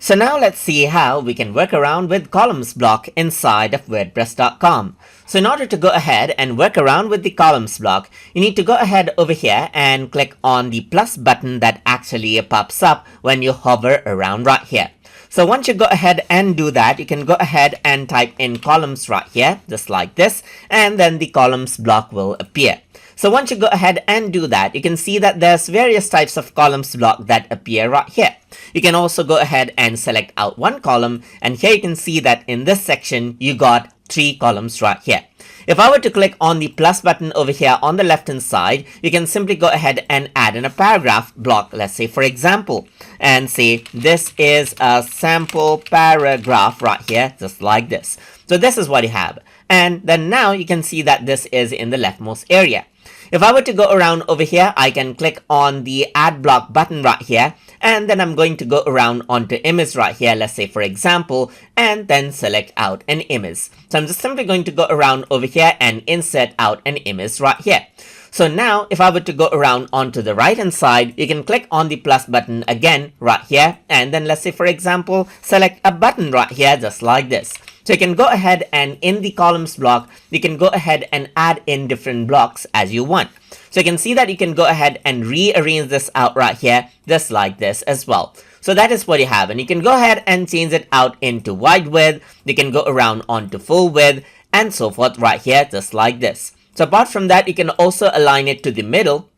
So now let's see how we can work around with columns block inside of wordpress.com. So in order to go ahead and work around with the columns block, you need to go ahead over here and click on the plus button that actually pops up when you hover around right here. So once you go ahead and do that, you can go ahead and type in columns right here, just like this, and then the columns block will appear. So once you go ahead and do that, you can see that there's various types of columns block that appear right here. You can also go ahead and select out one column, and here you can see that in this section, you got 3 columns right here. If I were to click on the plus button over here on the left hand side, you can simply go ahead and add in a paragraph block, let's say for example, and say this is a sample paragraph right here, just like this. So this is what you have. And then now you can see that this is in the leftmost area. If I were to go around over here, I can click on the add block button right here, and then I'm going to go around onto image right here, let's say for example, and then select out an image. So I'm just simply going to go around over here and insert out an image right here. So now if I were to go around onto the right hand side, you can click on the plus button again right here, and then let's say for example, select a button right here, just like this. So you can go ahead and in the columns block, you can go ahead and add in different blocks as you want. So you can see that you can go ahead and rearrange this out right here, just like this as well. So that is what you have, and you can go ahead and change it out into wide width. You can go around onto full width and so forth right here, just like this. So apart from that, you can also align it to the middle,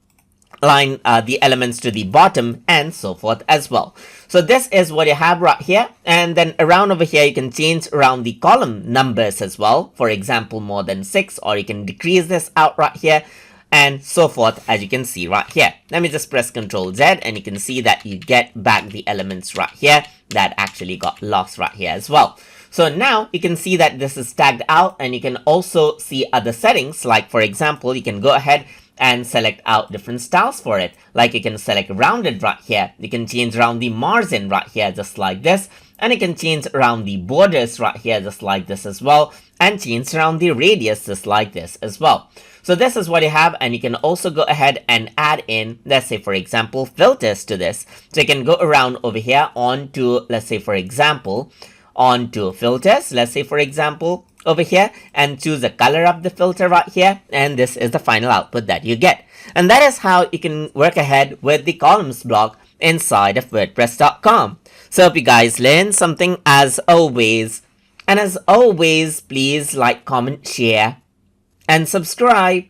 align the elements to the bottom and so forth as well. So this is what you have right here, and then around over here you can change around the column numbers as well, for example more than 6, or you can decrease this out right here and so forth, as you can see right here. Let me just press Ctrl Z and you can see that you get back the elements right here that actually got lost right here as well. So now you can see that this is tagged out, and you can also see other settings, like for example you can go ahead and select out different styles for it. Like you can select rounded right here, you can change around the margin right here, just like this, and you can change around the borders right here, just like this as well, and change around the radius just like this as well. So this is what you have, and you can also go ahead and add in, let's say for example, filters to this. So you can go around over here onto, let's say for example, onto filters, let's say for example, over here, and choose the color of the filter right here, and this is the final output that you get. And that is how you can work ahead with the columns block inside of wordpress.com. So hope you guys learned something as always, and as always please like, comment, share and subscribe.